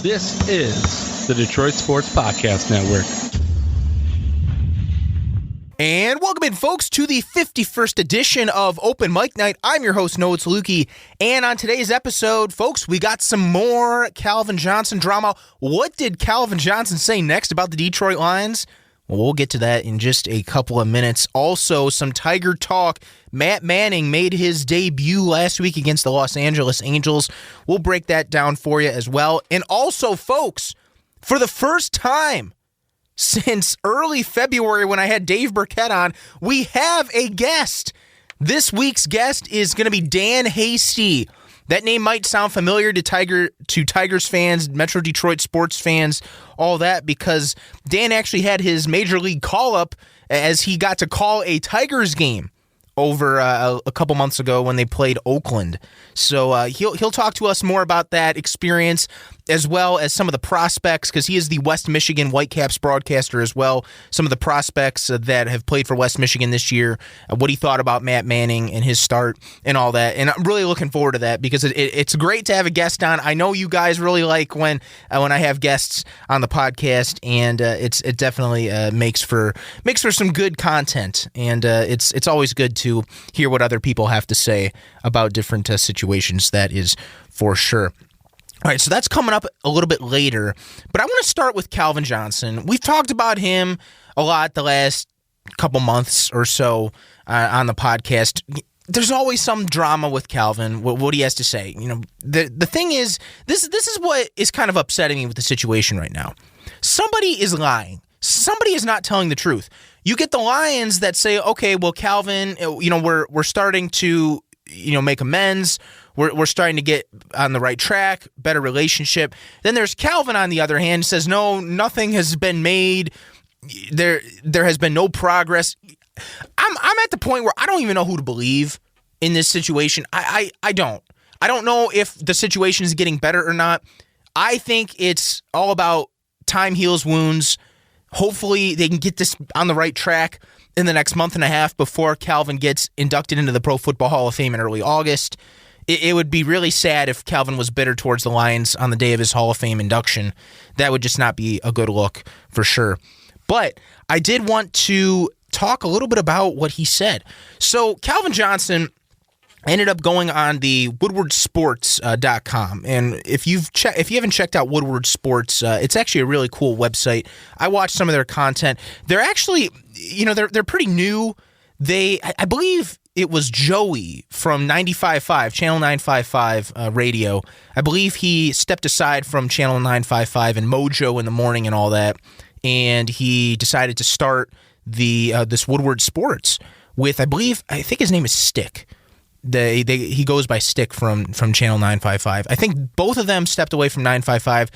This is the Detroit Sports Podcast Network. And welcome in, folks, to the 51st edition of Open Mic Night. I'm your host, Noah Tsaluki, and on today's episode, folks, we got some more Calvin Johnson drama. What did Calvin Johnson say next about the Detroit Lions? Well, we'll get to that in just a couple of minutes. Also, some Tiger talk. Matt Manning made his debut last week against the Los Angeles Angels. We'll break that down for you as well. And also, folks, for the first time since early February when I had Dave Burkett on, we have a guest. This week's guest is going to be Dan Hasty. That name might sound familiar to Tigers fans, Metro Detroit sports fans, all that, because Dan actually had his major league call-up as he got to call a Tigers game over a couple months ago when they played Oakland. So he'll talk to us more about that experience, as well as some of the prospects, because he is the West Michigan Whitecaps broadcaster as well. Some of the prospects that have played for West Michigan this year, what he thought about Matt Manning and his start and all that. And I'm really looking forward to that because it's great to have a guest on. I know you guys really like when I have guests on the podcast, and it definitely makes for some good content. And it's always good to hear what other people have to say about different situations. That is for sure. All right, so that's coming up a little bit later, but I want to start with Calvin Johnson. We've talked about him a lot the last couple months or so on the podcast. There's always some drama with Calvin, what he has to say. You know, the thing is, this is what is kind of upsetting me with the situation right now. Somebody is lying. Somebody is not telling the truth. You get the Lions that say, okay, well, Calvin, we're starting to, make amends. We're starting to get on the right track, better relationship. Then there's Calvin on the other hand, says, no, nothing has been made. There has been no progress. I'm at the point where I don't even know who to believe in this situation. I don't. I don't know if the situation is getting better or not. I think it's all about time heals wounds. Hopefully they can get this on the right track in the next month and a half before Calvin gets inducted into the Pro Football Hall of Fame in early August. It would be really sad if Calvin was bitter towards the Lions on the day of his Hall of Fame induction. That would just not be a good look for sure. But I did want to talk a little bit about what he said. So Calvin Johnson ended up going on the woodwardsports.com. And if you haven't checked out Woodward Sports, it's actually a really cool website. I watched some of their content. They're actually, they're pretty new. I believe it was Joey from 95.5, Channel 955 radio. I believe he stepped aside from Channel 955 and Mojo in the morning and all that, and he decided to start this Woodward Sports with, I think his name is Stick. He goes by Stick from Channel 955. I think both of them stepped away from 955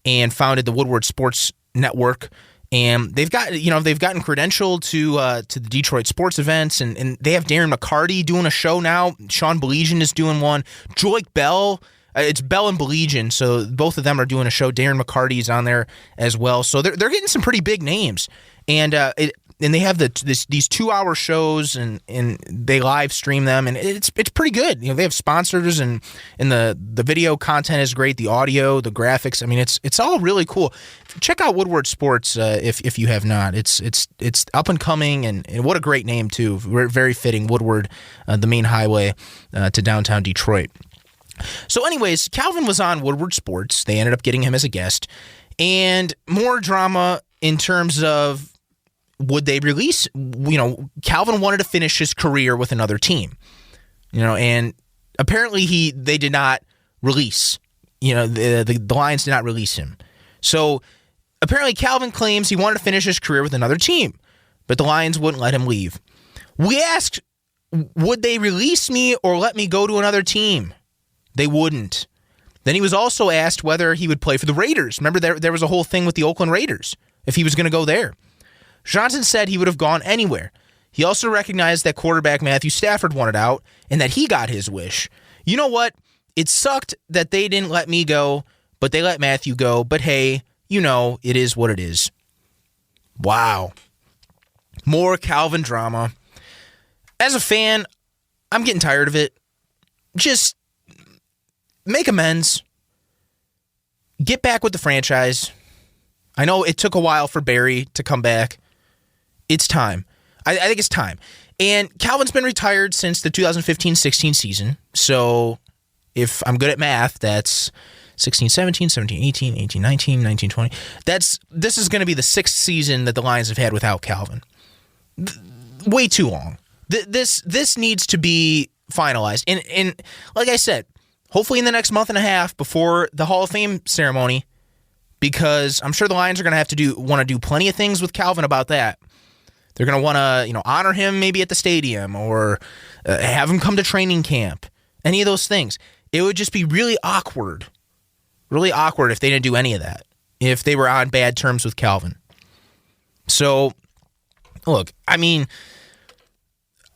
and founded the Woodward Sports Network. And they've gotten credentialed to the Detroit sports events, and they have Darren McCarty doing a show now. Sean Beligian is doing one. Joik Bell, it's Bell and Beligian, so both of them are doing a show. Darren McCarty is on there as well. So they're getting some pretty big names, and they have these 2-hour shows, and they live stream them, and it's pretty good. They have sponsors, and the video content is great. The audio, the graphics, I mean, it's all really cool. Check out Woodward Sports if you have not. It's up and coming, and what a great name too. Very fitting. Woodward, the main highway to downtown Detroit. So, anyways, Calvin was on Woodward Sports. They ended up getting him as a guest, and more drama in terms of, would they release? Calvin wanted to finish his career with another team, and apparently they did not release. The Lions did not release him. So apparently Calvin claims he wanted to finish his career with another team, but the Lions wouldn't let him leave. We asked, would they release me or let me go to another team? They wouldn't. Then he was also asked whether he would play for the Raiders. Remember, there was a whole thing with the Oakland Raiders, if he was going to go there. Johnson said he would have gone anywhere. He also recognized that quarterback Matthew Stafford wanted out and that he got his wish. You know what? It sucked that they didn't let me go, but they let Matthew go. But hey, it is what it is. Wow. More Calvin drama. As a fan, I'm getting tired of it. Just make amends. get back with the franchise. I know it took a while for Barry to come back. It's time. I think it's time. And Calvin's been retired since the 2015-16 season. So if I'm good at math, that's 16-17, 17-18, 18-19, 19-20. This is going to be the 6th season that the Lions have had without Calvin. Way too long. This needs to be finalized. And like I said, hopefully in the next month and a half before the Hall of Fame ceremony, because I'm sure the Lions are going to have to want to do plenty of things with Calvin about that. They're going to want to, honor him maybe at the stadium or have him come to training camp. Any of those things. It would just be really awkward if they didn't do any of that, if they were on bad terms with Calvin. So, look, I mean,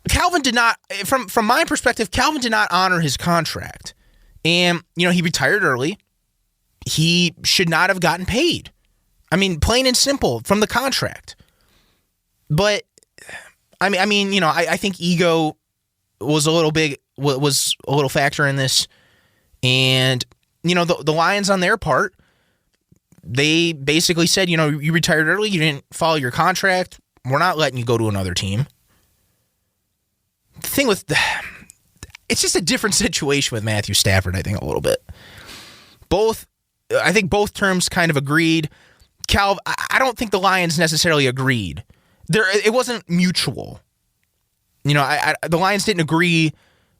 Calvin did not, from my perspective, Calvin did not honor his contract. And, he retired early. He should not have gotten paid. I mean, plain and simple, from the contract. But, I think ego was a little factor in this. And, the Lions on their part, they basically said, you retired early, you didn't follow your contract, we're not letting you go to another team. The thing with it's just a different situation with Matthew Stafford, I think, a little bit. I think both terms kind of agreed. I don't think the Lions necessarily agreed. It wasn't mutual. The Lions didn't agree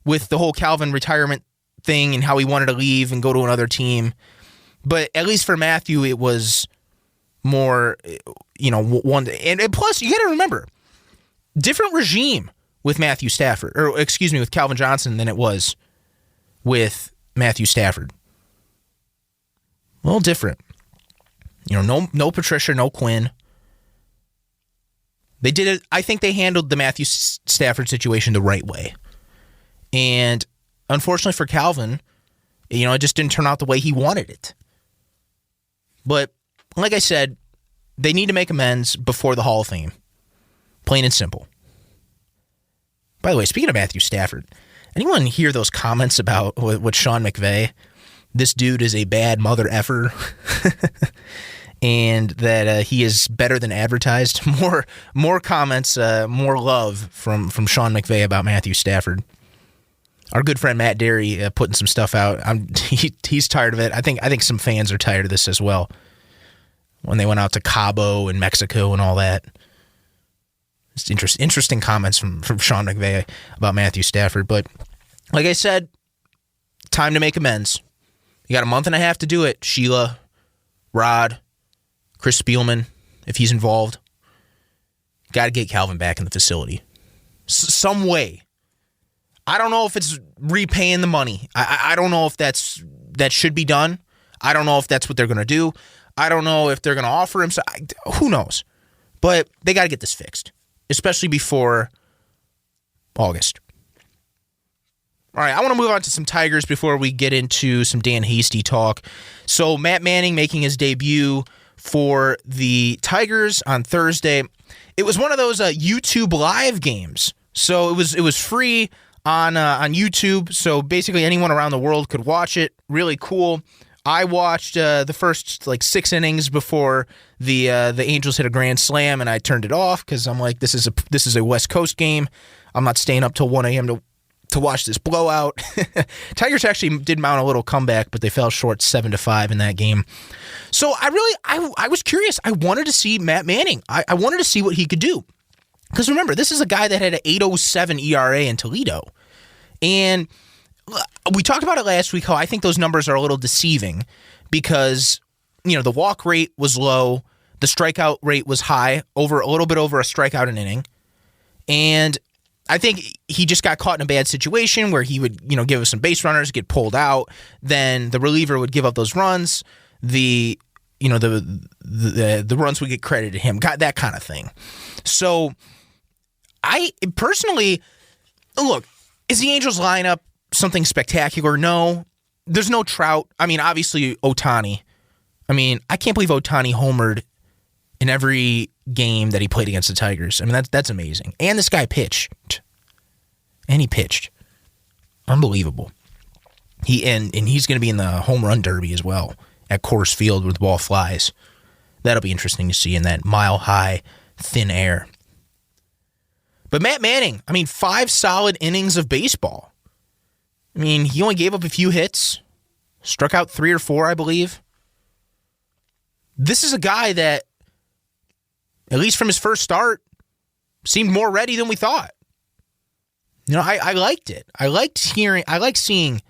with the whole Calvin retirement thing and how he wanted to leave and go to another team. But at least for Matthew, it was more, one. And plus, you got to remember, different regime with Matthew Stafford, with Calvin Johnson than it was with Matthew Stafford. A little different. No Patricia, no Quinn. They did it. I think they handled the Matthew Stafford situation the right way. And unfortunately for Calvin, it just didn't turn out the way he wanted it. But like I said, they need to make amends before the Hall of Fame. Plain and simple. By the way, speaking of Matthew Stafford, anyone hear those comments about what Sean McVay? This dude is a bad mother effer. And that he is better than advertised. More comments, more love from Sean McVay about Matthew Stafford. Our good friend Matt Derry putting some stuff out. He's tired of it. I think some fans are tired of this as well. When they went out to Cabo and Mexico and all that. It's interesting comments from Sean McVay about Matthew Stafford. But like I said, time to make amends. You got a month and a half to do it. Sheila, Rod, Chris Spielman, if he's involved. Got to get Calvin back in the facility. Some way. I don't know if it's repaying the money. I don't know if that should be done. I don't know if that's what they're going to do. I don't know if they're going to offer him. Who knows? But they got to get this fixed, especially before August. All right, I want to move on to some Tigers before we get into some Dan Hasty talk. So Matt Manning making his debut for the Tigers on Thursday. It was one of those YouTube live games. So it was free on YouTube. So basically anyone around the world could watch it. Really cool. I watched the first 6 innings before the Angels hit a grand slam, and I turned it off because I'm like, this is a West Coast game. I'm not staying up till 1 a.m. to watch this blowout. Tigers actually did mount a little comeback, but they fell short 7-5 in that game. So I was curious. I wanted to see Matt Manning. I wanted to see what he could do. Because remember, this is a guy that had an 8.07 ERA in Toledo. And we talked about it last week, how I think those numbers are a little deceiving because, the walk rate was low, the strikeout rate was high, a little bit over a strikeout an inning. And I think he just got caught in a bad situation where he would, give us some base runners, get pulled out, then the reliever would give up those runs, the runs would get credited to him, got that kind of thing. So I personally, look, is the Angels lineup something spectacular? No. There's no Trout. I mean, obviously Ohtani. I mean, I can't believe Ohtani homered in every game that he played against the Tigers. I mean, that's amazing. And this guy pitched. And he pitched. Unbelievable. He's going to be in the home run derby as well at Coors Field where the ball flies. That'll be interesting to see in that mile-high, thin air. But Matt Manning, 5 solid innings of baseball. He only gave up a few hits, struck out 3 or 4, I believe. This is a guy that, at least from his first start, seemed more ready than we thought. I liked it. I liked seeing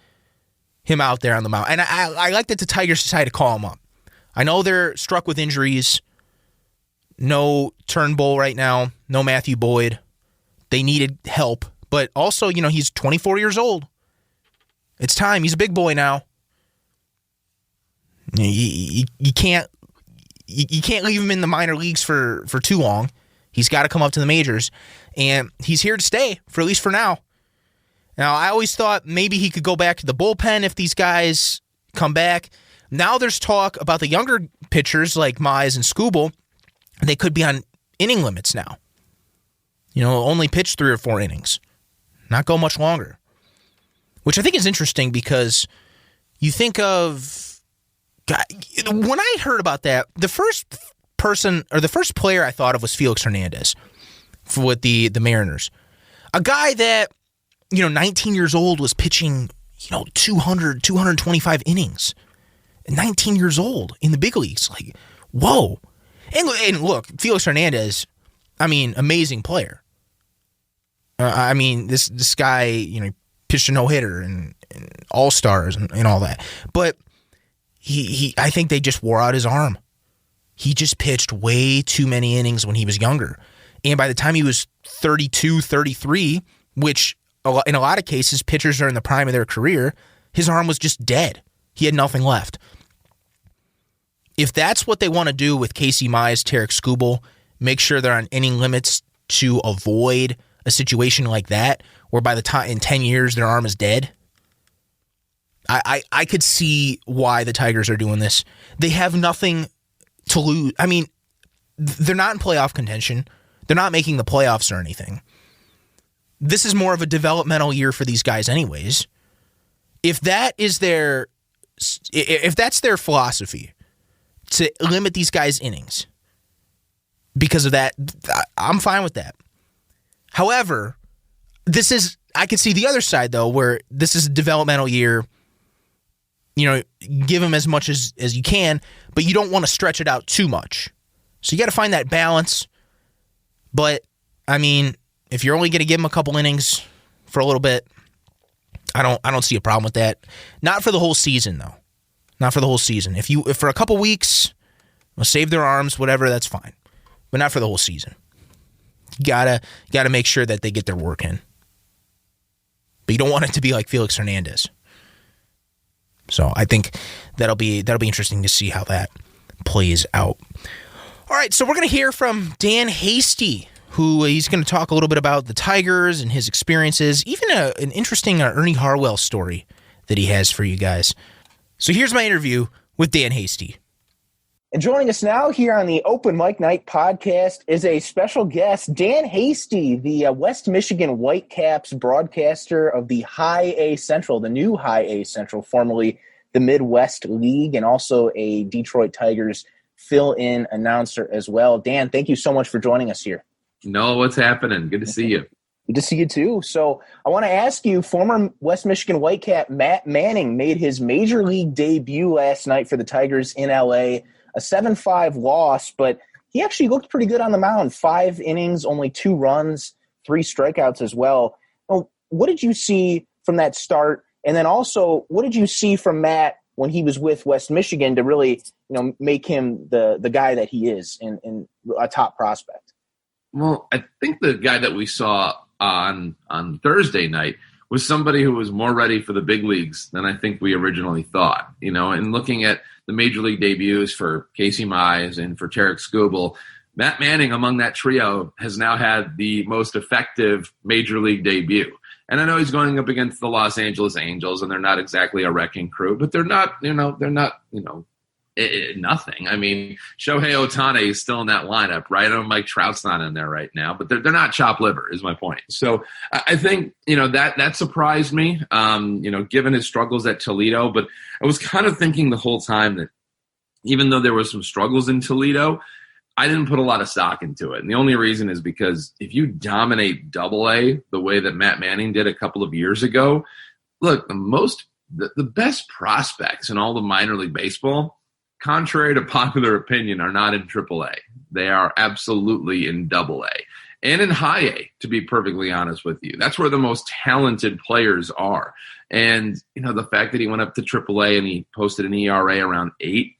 him out there on the mound. And I like that the Tigers decided to call him up. I know they're struck with injuries. No Turnbull right now. No Matthew Boyd. They needed help. But also, he's 24 years old. It's time. He's a big boy now. You can't leave him in the minor leagues for too long. He's got to come up to the majors. And he's here to stay, for at least for now. Now, I always thought maybe he could go back to the bullpen if these guys come back. Now there's talk about the younger pitchers like Mize and Skubal. They could be on inning limits now. Only pitch 3 or 4 innings. Not go much longer. Which I think is interesting because you think of... God, when I heard about that, the first player I thought of was Felix Hernandez with the Mariners. A guy that, 19 years old was pitching, 200, 225 innings. 19 years old in the big leagues. Like, whoa. And look, Felix Hernandez, amazing player. This guy, pitched a no-hitter and all-stars and all that. But I think they just wore out his arm. He just pitched way too many innings when he was younger. And by the time he was 32, 33, which in a lot of cases, pitchers are in the prime of their career, his arm was just dead. He had nothing left. If that's what they want to do with Casey Mize, Tarek Skubal, make sure they're on inning limits to avoid a situation like that, where by the time in 10 years their arm is dead, I could see why the Tigers are doing this. They have nothing to lose. They're not in playoff contention. They're not making the playoffs or anything. This is more of a developmental year for these guys anyways. If that's their philosophy, to limit these guys' innings because of that, I'm fine with that. However, I could see the other side, though, where this is a developmental year. Give them as much as you can, but you don't want to stretch it out too much. So you got to find that balance. But, if you're only going to give them a couple innings for a little bit, I don't see a problem with that. Not for the whole season, though. Not for the whole season. If for a couple weeks, save their arms, whatever, that's fine. But not for the whole season. You gotta make sure that they get their work in. But you don't want it to be like Felix Hernandez. So I think that'll be interesting to see how that plays out. All right, so we're going to hear from Dan Hasty, who he's going to talk a little bit about the Tigers and his experiences, even an interesting Ernie Harwell story that he has for you guys. So here's my interview with Dan Hasty. And joining us now here on the Open Mic Night podcast is a special guest, Dan Hasty, the West Michigan Whitecaps broadcaster of the High-A Central, the new High-A Central, formerly the Midwest League, and also a Detroit Tigers fill-in announcer as well. Dan, thank you so much for joining us here. No, what's happening? Good to see you. Good to see you too. So I want to ask you, former West Michigan Whitecap Matt Manning made his major league debut last night for the Tigers in L.A., a 7-5 loss, but he actually looked pretty good on the mound. 5 innings, only 2 runs, 3 strikeouts as well. Well, what did you see from that start? And then also, what did you see from Matt when he was with West Michigan to really, make him the guy that he is in a top prospect? Well, I think the guy that we saw on Thursday night was somebody who was more ready for the big leagues than I think we originally thought. And looking at the major league debuts for Casey Mize and for Tarek Skubal, Matt Manning among that trio has now had the most effective major league debut. And I know he's going up against the Los Angeles Angels, and they're not exactly a wrecking crew, but they're not nothing. Shohei Ohtani is still in that lineup, right? I know Mike Trout's not in there right now, but they're not chopped liver is my point. So I think, that surprised me, given his struggles at Toledo. But I was kind of thinking the whole time that even though there was some struggles in Toledo, I didn't put a lot of stock into it. And the only reason is because if you dominate Double-A the way that Matt Manning did a couple of years ago, look, the best prospects in all of minor league baseball, contrary to popular opinion, are not in Triple-A. They are absolutely in Double-A and in High-A, to be perfectly honest with you. That's where the most talented players are. And, the fact that he went up to Triple-A and he posted an ERA around 8,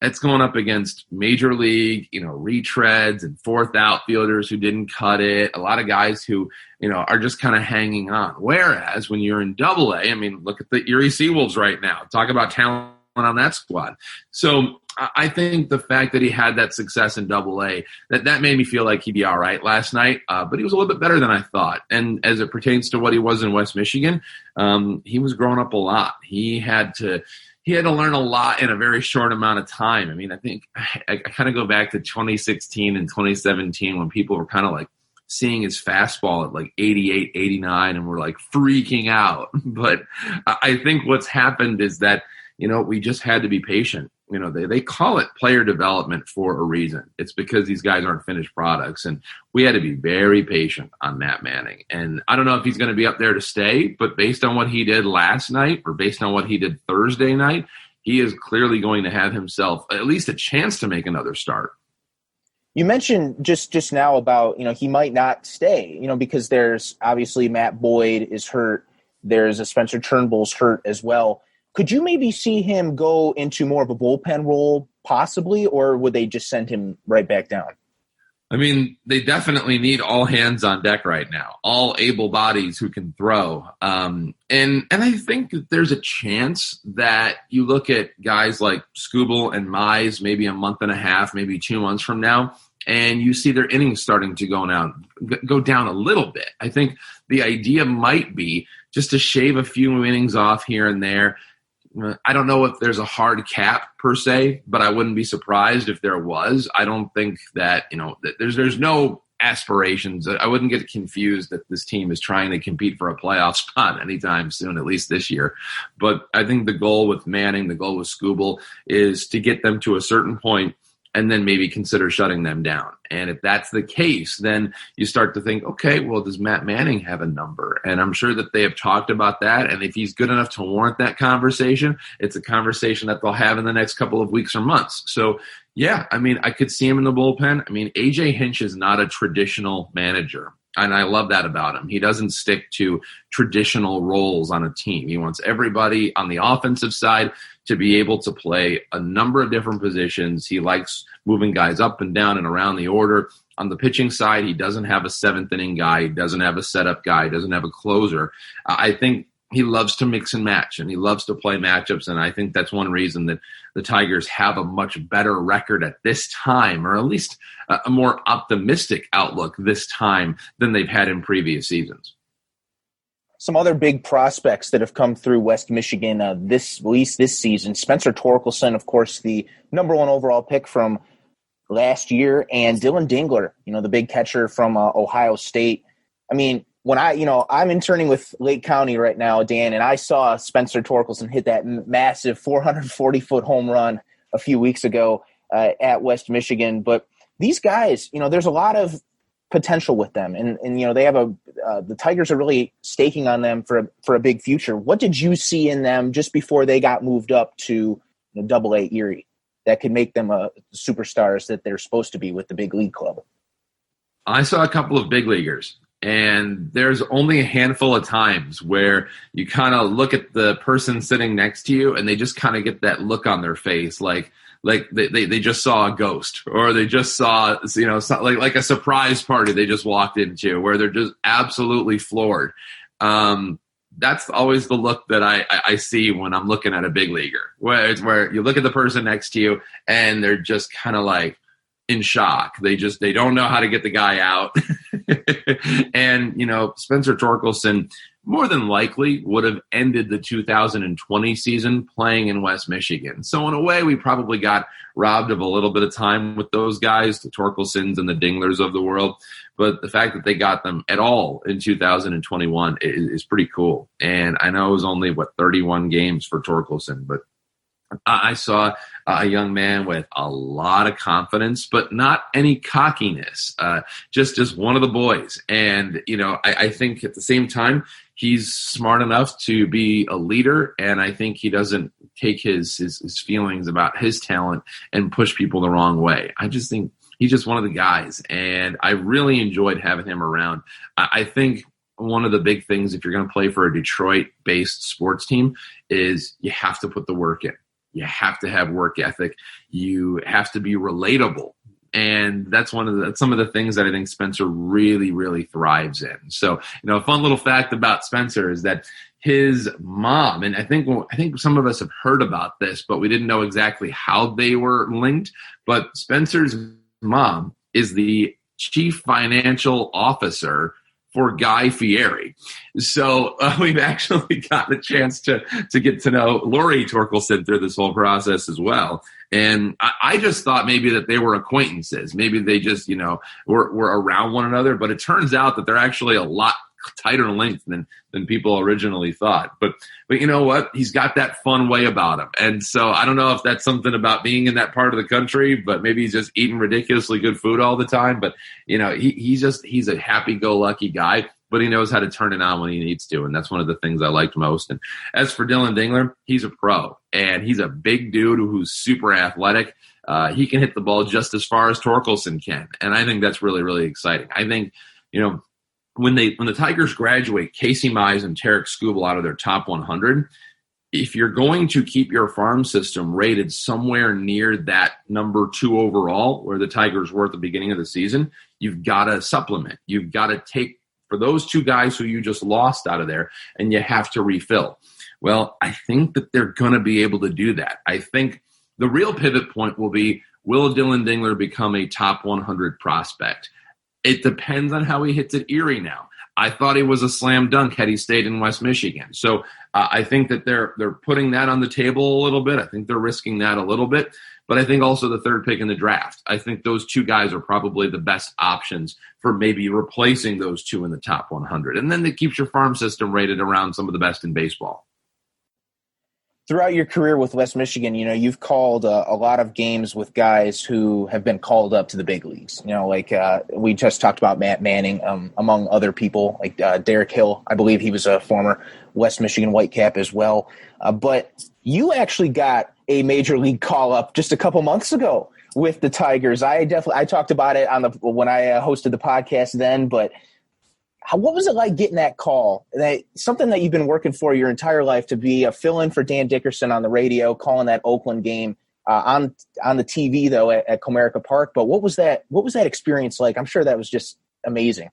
that's going up against major league, retreads and fourth outfielders who didn't cut it. A lot of guys who, are just kind of hanging on. Whereas when you're in Double-A, look at the Erie Seawolves right now. Talk about talent on that squad. So I think the fact that he had that success in Double-A, that made me feel like he'd be all right last night. But he was a little bit better than I thought. And as it pertains to what he was in West Michigan, he was growing up a lot. He had to learn a lot in a very short amount of time. I think I kind of go back to 2016 and 2017 when people were kind of like seeing his fastball at like 88, 89 and were like freaking out. But I think what's happened is that, we just had to be patient. They call it player development for a reason. It's because these guys aren't finished products. And we had to be very patient on Matt Manning. And I don't know if he's going to be up there to stay, but based on what he did last night or based on what he did Thursday night, he is clearly going to have himself at least a chance to make another start. You mentioned just now about, he might not stay, because there's obviously Matt Boyd is hurt. There's a Spencer Turnbull's hurt as well. Could you maybe see him go into more of a bullpen role possibly, or would they just send him right back down? They definitely need all hands on deck right now, all able bodies who can throw. And I think that there's a chance that you look at guys like Skubal and Mize maybe a month and a half, maybe 2 months from now, and you see their innings starting to go down a little bit. I think the idea might be just to shave a few innings off here and there. I don't know if there's a hard cap per se, but I wouldn't be surprised if there was. I don't think that, that there's no aspirations. I wouldn't get confused that this team is trying to compete for a playoff spot anytime soon, at least this year. But I think the goal with Manning, the goal with Skubal is to get them to a certain point and then maybe consider shutting them down. And if that's the case, then you start to think, okay, well, does Matt Manning have a number? And I'm sure that they have talked about that. And if he's good enough to warrant that conversation, it's a conversation that they'll have in the next couple of weeks or months. So, yeah, I could see him in the bullpen. A.J. Hinch is not a traditional manager. And I love that about him. He doesn't stick to traditional roles on a team. He wants everybody on the offensive side to be able to play a number of different positions. He likes moving guys up and down and around the order. On the pitching side, he doesn't have a seventh inning guy. He doesn't have a setup guy. He doesn't have a closer. I think he loves to mix and match, and he loves to play matchups. And I think that's one reason that the Tigers have a much better record at this time, or at least a more optimistic outlook this time than they've had in previous seasons. Some other big prospects that have come through West Michigan at least this season. Spencer Torkelson, of course, the number 1 overall pick from last year, and Dylan Dingler, the big catcher from Ohio State. When I'm interning with Lake County right now, Dan, and I saw Spencer Torkelson hit that massive 440-foot home run a few weeks ago at West Michigan. But these guys, there's a lot of potential with them, and they have the Tigers are really staking on them for a big future. What did you see in them just before they got moved up to Double-A Erie that could make them superstars that they're supposed to be with the big league club? I saw a couple of big leaguers, and there's only a handful of times where you kind of look at the person sitting next to you and they just kind of get that look on their face like they just saw a ghost, or they just saw, like a surprise party they just walked into where they're just absolutely floored. That's always the look that I see when I'm looking at a big leaguer, where you look at the person next to you and they're just kind of like in shock. They don't know how to get the guy out. And, Spencer Torkelson more than likely would have ended the 2020 season playing in West Michigan. So in a way, we probably got robbed of a little bit of time with those guys, the Torkelsons and the Dinglers of the world. But the fact that they got them at all in 2021 is pretty cool. And I know it was only, 31 games for Torkelson, but I saw a young man with a lot of confidence, but not any cockiness. Just one of the boys. And, I think at the same time, he's smart enough to be a leader, and I think he doesn't take his feelings about his talent and push people the wrong way. I just think he's just one of the guys, and I really enjoyed having him around. I think one of the big things if you're going to play for a Detroit-based sports team is you have to put the work in. You have to have work ethic. You have to be relatable. And that's some of the things that I think Spencer really, really thrives in. So, a fun little fact about Spencer is that his mom, and I think some of us have heard about this, but we didn't know exactly how they were linked. But Spencer's mom is the chief financial officer for Guy Fieri. So we've actually gotten a chance to get to know Lori Torkelson through this whole process as well. And I just thought maybe that they were acquaintances. Maybe they just, were around one another. But it turns out that they're actually a lot tighter linked than people originally thought. But you know what? He's got that fun way about him. And so I don't know if that's something about being in that part of the country, but maybe he's just eating ridiculously good food all the time. But, he's a happy-go-lucky guy, but he knows how to turn it on when he needs to. And that's one of the things I liked most. And as for Dylan Dingler, he's a pro, and he's a big dude who's super athletic. He can hit the ball just as far as Torkelson can. And I think that's really, really exciting. I think, when the Tigers graduate Casey Mize and Tarek Skubal out of their top 100, if you're going to keep your farm system rated somewhere near that number 2 overall, where the Tigers were at the beginning of the season, you've got to supplement. You've got to take for those 2 guys who you just lost out of there, and you have to refill. Well, I think that they're going to be able to do that. I think the real pivot point will be, will Dylan Dingler become a top 100 prospect? It depends on how he hits at Erie now. I thought he was a slam dunk had he stayed in West Michigan. So I think that they're putting that on the table a little bit. I think they're risking that a little bit. But I think also the 3rd pick in the draft. I think those 2 guys are probably the best options for maybe replacing those 2 in the top 100. And then it keeps your farm system rated around some of the best in baseball. Throughout your career with West Michigan, you've called a lot of games with guys who have been called up to the big leagues. We just talked about Matt Manning, among other people, like Derek Hill. I believe he was a former West Michigan Whitecap as well. But you actually got a major league call up just a couple months ago with the Tigers. I talked about it when I hosted the podcast then, but what was it like getting that call? Something that you've been working for your entire life, to be a fill-in for Dan Dickerson on the radio, calling that Oakland game on the TV though at Comerica Park. But what was that experience like? I'm sure that was just amazing.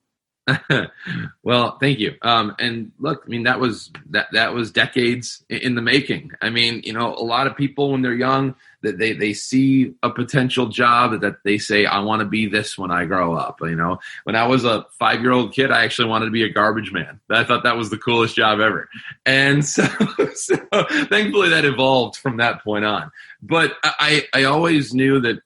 Well, thank you. And look, that was decades in the making. A lot of people when they're young, that they see a potential job that they say, I want to be this when I grow up. When I was a 5-year-old kid, I actually wanted to be a garbage man. I thought that was the coolest job ever. And so thankfully that evolved from that point on. But I always knew that,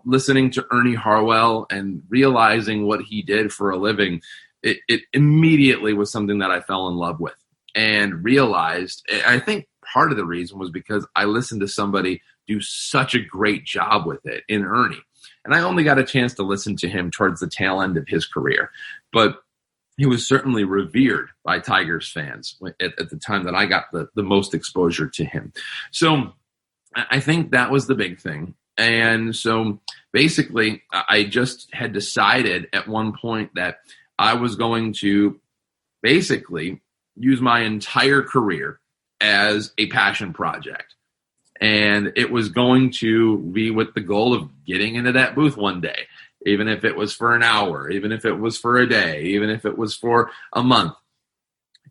listening to Ernie Harwell and realizing what he did for a living, it immediately was something that I fell in love with and realized. I think part of the reason was because I listened to somebody do such a great job with it in Ernie. And I only got a chance to listen to him towards the tail end of his career. But he was certainly revered by Tigers fans at the time that I got the most exposure to him. So I think that was the big thing. And so basically, I just had decided at one point that I was going to basically use my entire career as a passion project. And it was going to be with the goal of getting into that booth one day, even if it was for an hour, even if it was for a day, even if it was for a month,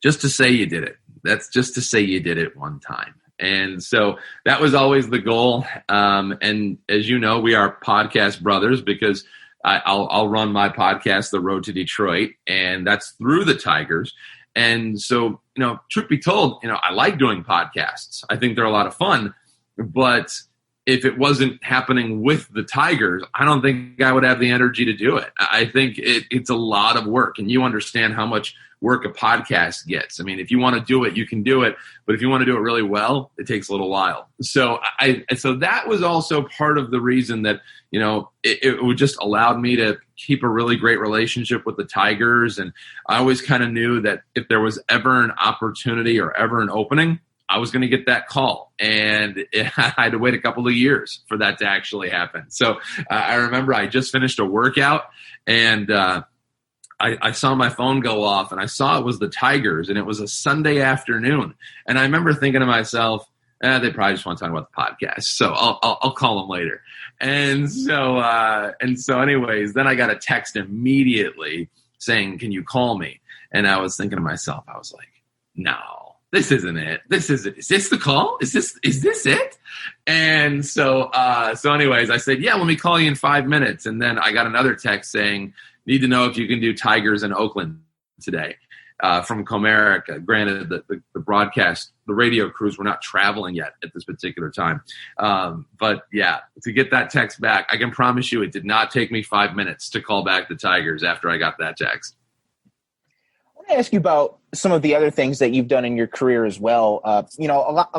just to say you did it. That's just to say you did it one time. And so that was always the goal. And as you know, we are podcast brothers because I'll run my podcast, The Road to Detroit, and that's through the Tigers. And so, truth be told, I like doing podcasts. I think they're a lot of fun, but if it wasn't happening with the Tigers, I don't think I would have the energy to do it. I think it's a lot of work, and you understand how much work a podcast gets. I mean, if you want to do it, you can do it, but if you want to do it really well, it takes a little while. So so that was also part of the reason that, it just allowed me to keep a really great relationship with the Tigers. And I always kind of knew that if there was ever an opportunity or ever an opening, I was going to get that call, and I had to wait a couple of years for that to actually happen. So I remember I just finished a workout, and I saw my phone go off, and I saw it was the Tigers, and it was a Sunday afternoon. And I remember thinking to myself, they probably just want to talk about the podcast, so I'll call them later. And so anyways, then I got a text immediately saying, "Can you call me?" And I was thinking to myself, I was like, no. This isn't it. This isn't. Is this the call? Is this it? And so anyways, I said, yeah, let me call you in 5 minutes. And then I got another text saying, need to know if you can do Tigers in Oakland today from Comerica. Granted, the broadcast, the radio crews were not traveling yet at this particular time. But yeah, to get that text back, I can promise you it did not take me 5 minutes to call back the Tigers after I got that text. I want to ask you about some of the other things that you've done in your career as well. A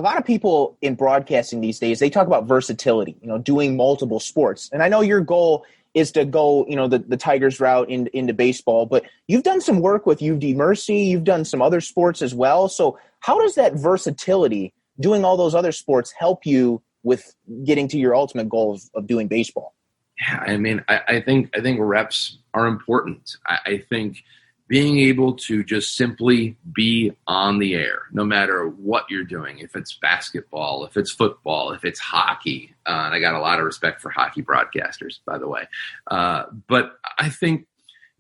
lot of people in broadcasting these days, they talk about versatility, doing multiple sports. And I know your goal is to go, the Tigers route into baseball, but you've done some work with UD Mercy. You've done some other sports as well. So how does that versatility, doing all those other sports, help you with getting to your ultimate goal of doing baseball? Yeah, I mean, I think reps are important. I think being able to just simply be on the air, no matter what you're doing, if it's basketball, if it's football, if it's hockey, and I got a lot of respect for hockey broadcasters, by the way. But I think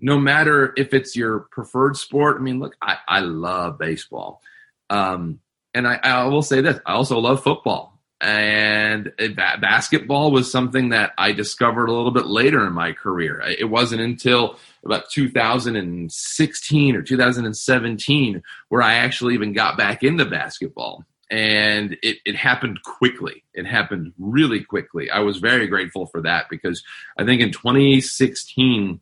no matter if it's your preferred sport, I mean, look, I love baseball. And I will say this, I also love football. And basketball was something that I discovered a little bit later in my career. It wasn't until about 2016 or 2017 where I actually even got back into basketball. And it happened quickly. It happened really quickly. I was very grateful for that because I think in 2016,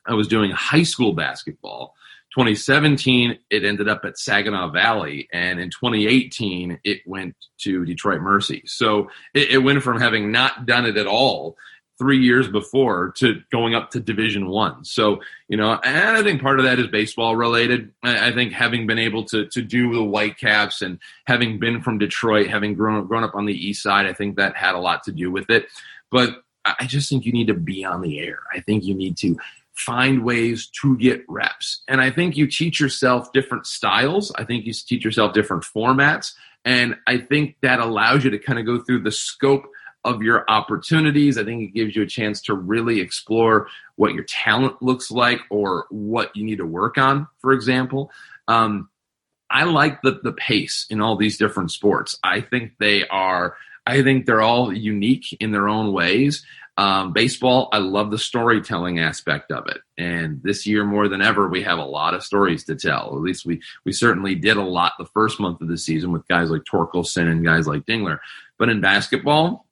I was doing high school basketball. 2017, it ended up at Saginaw Valley, and in 2018, it went to Detroit Mercy. So it went from having not done it at all 3 years before to going up to Division I. So, and I think part of that is baseball related. I think having been able to do the Whitecaps and having been from Detroit, having grown up on the east side, I think that had a lot to do with it. But I just think you need to be on the air. I think you need to find ways to get reps. And I think you teach yourself different styles. I think you teach yourself different formats. And I think that allows you to kind of go through the scope of your opportunities. I think it gives you a chance to really explore what your talent looks like or what you need to work on, for example. I like the pace in all these different sports. I think they're all unique in their own ways. Baseball, I love the storytelling aspect of it. And this year more than ever, we have a lot of stories to tell. At least we certainly did a lot the first month of the season with guys like Torkelson and guys like Dingler. But in basketball,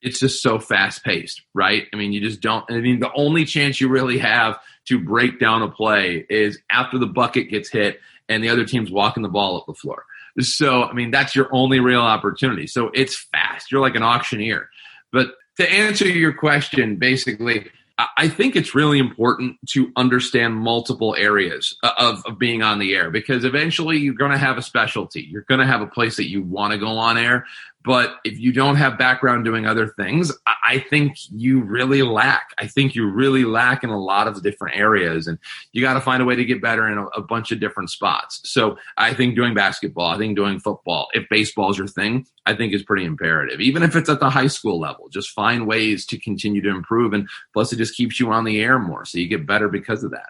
it's just so fast-paced, right? I mean, the only chance you really have to break down a play is after the bucket gets hit and the other team's walking the ball up the floor. So, I mean, that's your only real opportunity. So it's fast. You're like an auctioneer. But to answer your question, basically, I think it's really important to understand multiple areas of being on the air because eventually you're going to have a specialty. You're going to have a place that you want to go on air. But if you don't have background doing other things, I think you really lack. I think you really lack in a lot of different areas. And you got to find a way to get better in a bunch of different spots. So I think doing basketball, I think doing football, if baseball is your thing, I think is pretty imperative. Even if it's at the high school level, just find ways to continue to improve. And plus it just keeps you on the air more. So you get better because of that.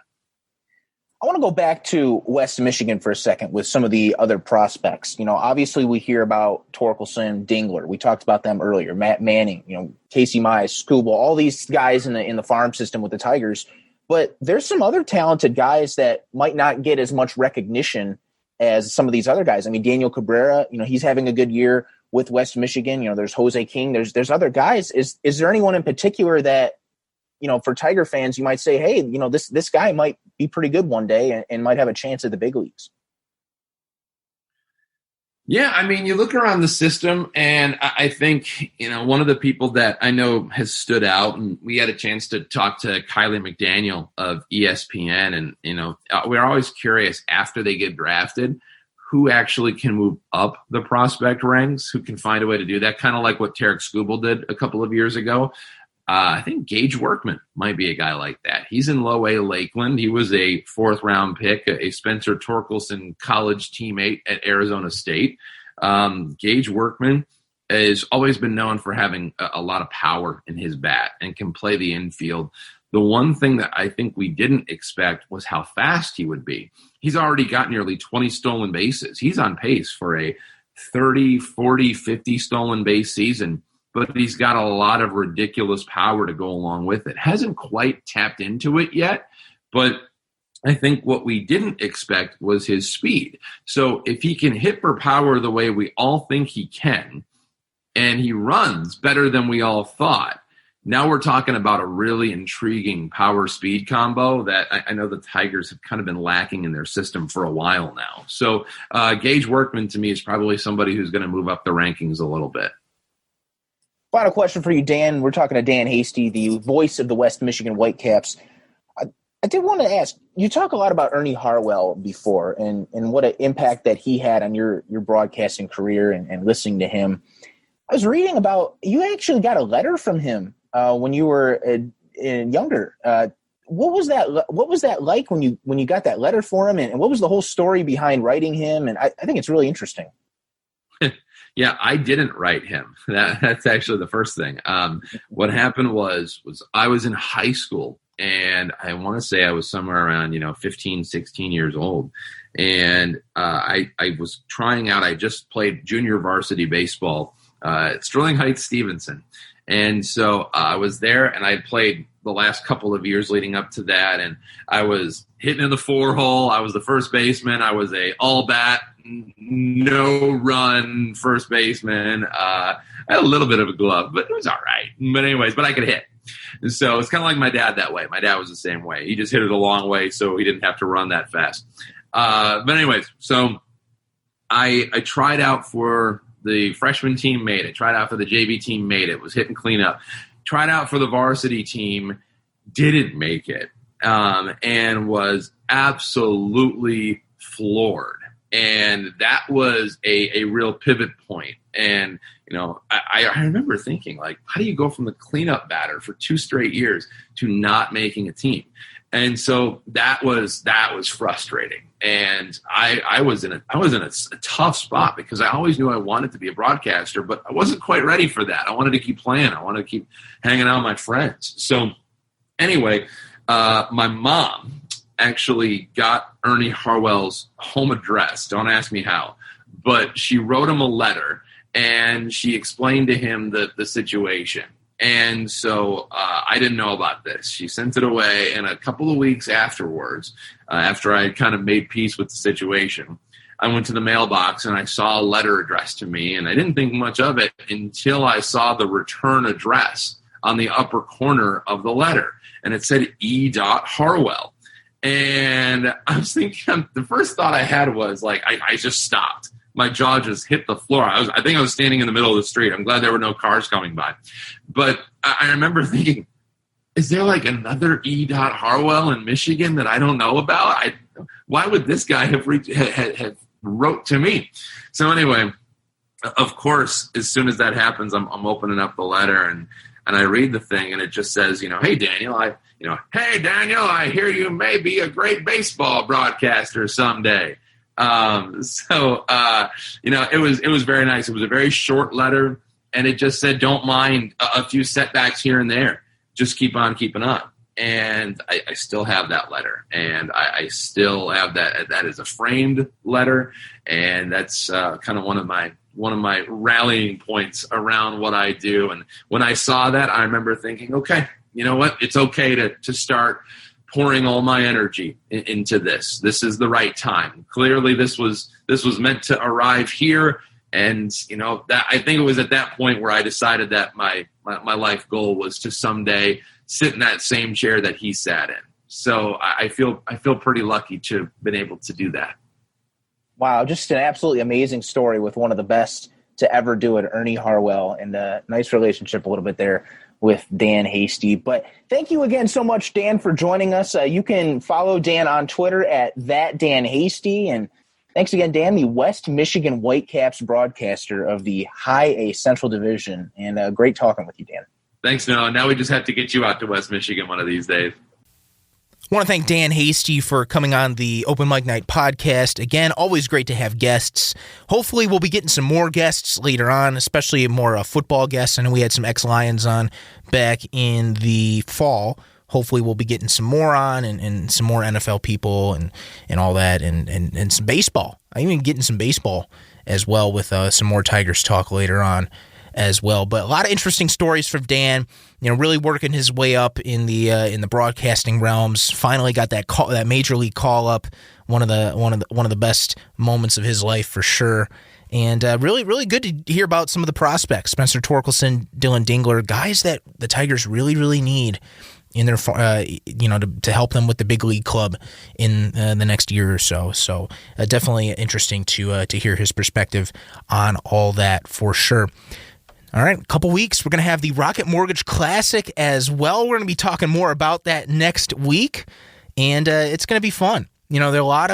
I want to go back to West Michigan for a second with some of the other prospects. Obviously we hear about Torkelson, Dingler. We talked about them earlier. Matt Manning, Casey Mize, Scuba, all these guys in the farm system with the Tigers. But there's some other talented guys that might not get as much recognition as some of these other guys. I mean, Daniel Cabrera, he's having a good year. with West Michigan. There's Jose King. There's other guys. Is there anyone in particular that, for Tiger fans, you might say, hey, this guy might be pretty good one day and might have a chance at the big leagues? Yeah, I mean, you look around the system, and I think, one of the people that I know has stood out, and we had a chance to talk to Kylie McDaniel of ESPN, and, we're always curious after they get drafted, who actually can move up the prospect ranks, who can find a way to do that, kind of like what Tarek Skubal did a couple of years ago. I think Gage Workman might be a guy like that. He's in Low A Lakeland. He was a 4th-round pick, a Spencer Torkelson college teammate at Arizona State. Gage Workman has always been known for having a lot of power in his bat and can play the infield. The one thing that I think we didn't expect was how fast he would be. He's already got nearly 20 stolen bases. He's on pace for a 30, 40, 50 stolen base season, but he's got a lot of ridiculous power to go along with it. Hasn't quite tapped into it yet, but I think what we didn't expect was his speed. So if he can hit for power the way we all think he can, and he runs better than we all thought, now we're talking about a really intriguing power-speed combo that I know the Tigers have kind of been lacking in their system for a while now. So Gage Workman, to me, is probably somebody who's going to move up the rankings a little bit. Final question for you, Dan. We're talking to Dan Hasty, the voice of the West Michigan Whitecaps. I did want to ask, you talk a lot about Ernie Harwell before and what an impact that he had on your broadcasting career and listening to him. I was reading about, you actually got a letter from him when you were younger. What was that like when you got that letter for him, and what was the whole story behind writing him? And I think it's really interesting. Yeah, I didn't write him. That's actually the first thing. What happened was I was in high school, and I want to say I was somewhere around 15, 16 years old, and I was trying out. I just played junior varsity baseball at Sterling Heights Stevenson, and so I was there, and I had played the last couple of years leading up to that, and I was hitting in the 4-hole. I was the first baseman. I was a all bat, no run first baseman. I had a little bit of a glove, but it was all right. But I could hit. And so it's kind of like my dad that way. My dad was the same way. He just hit it a long way, so he didn't have to run that fast. So I tried out for the freshman team, made it. Tried out for the JV team, made it. Was hitting cleanup. Tried out for the varsity team, didn't make it, and was absolutely floored. And that was a real pivot point. And, I remember thinking, like, how do you go from the cleanup batter for 2 straight years to not making a team? And so that was frustrating. And I was in a tough spot because I always knew I wanted to be a broadcaster, but I wasn't quite ready for that. I wanted to keep playing. I wanted to keep hanging out with my friends. So anyway, my mom actually got Ernie Harwell's home address. Don't ask me how, but she wrote him a letter and she explained to him the situation. And so I didn't know about this. She sent it away, and a couple of weeks afterwards, after I kind of made peace with the situation, I went to the mailbox and I saw a letter addressed to me, and I didn't think much of it until I saw the return address on the upper corner of the letter, and it said E. Harwell. And I was thinking, the first thought I had was, like, I just stopped. My jaw just hit the floor. I think I was standing in the middle of the street. I'm glad there were no cars coming by. But I remember thinking, is there like another E. Harwell in Michigan that I don't know about? Why would this guy have wrote to me? So anyway, of course, as soon as that happens, I'm opening up the letter and I read the thing, and it just says, hey, Daniel, I hear you may be a great baseball broadcaster someday. It was very nice. It was a very short letter, and it just said, don't mind a few setbacks here and there. Just keep on keeping on. And I still have that letter, and I still have that. That is a framed letter, and that's kind of one of my rallying points around what I do. And when I saw that, I remember thinking, okay, you know what? It's okay to start pouring all my energy into this. This is the right time. Clearly, this was meant to arrive here, And, that I think it was at that point where I decided that my life goal was to someday sit in that same chair that he sat in. So I feel pretty lucky to have been able to do that. Wow, just an absolutely amazing story with one of the best to ever do it, Ernie Harwell, and a nice relationship a little bit there with Dan Hasty. But thank you again so much, Dan, for joining us. You can follow Dan on Twitter at @DanHasty. And thanks again, Dan, the West Michigan Whitecaps broadcaster of the High-A Central Division. And great talking with you, Dan. Thanks, Noah. Now we just have to get you out to West Michigan one of these days. I want to thank Dan Hasty for coming on the Open Mic Night podcast. Again, always great to have guests. Hopefully, we'll be getting some more guests later on, especially more football guests. I know we had some ex-Lions on back in the fall. Hopefully, we'll be getting some more on and some more NFL people and all that and some baseball. I'm even getting some baseball as well with some more Tigers talk later on as well. But a lot of interesting stories from Dan, really working his way up in the broadcasting realms. Finally got that major league call up, one of the best moments of his life for sure. And really, really good to hear about some of the prospects, Spencer Torkelson, Dylan Dingler, guys that the Tigers really, really need in their, to help them with the big league club in the next year or so. So definitely interesting to hear his perspective on all that for sure. All right, a couple weeks, we're going to have the Rocket Mortgage Classic as well. We're going to be talking more about that next week, and it's going to be fun. There are a lot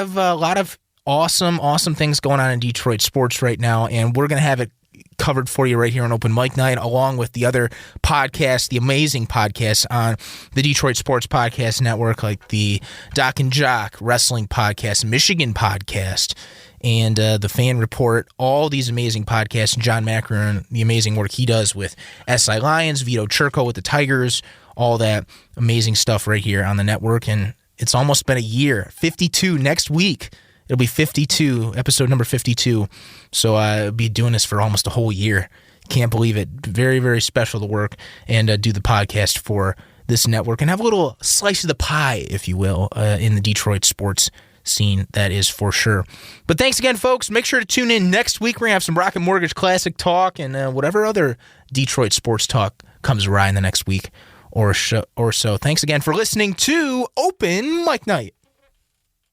of awesome things going on in Detroit sports right now, and we're going to have it covered for you right here on Open Mic Night, along with the other podcasts, the amazing podcasts on the Detroit Sports Podcast Network, like the Doc and Jock Wrestling Podcast, Michigan Podcast, and the Fan Report, all these amazing podcasts, and John Macaron, the amazing work he does with SI Lions, Vito Churko with the Tigers, all that amazing stuff right here on the network. And it's almost been a year, 52 next week. It'll be 52, episode number 52. So I'll be doing this for almost a whole year. Can't believe it. Very, very special to work and do the podcast for this network and have a little slice of the pie, if you will, in the Detroit sports scene, that is for sure. But thanks again, folks. Make sure to tune in next week. We're going to have some Rocket Mortgage Classic talk and whatever other Detroit sports talk comes around in the next week or so. Thanks again for listening to Open Mic Night.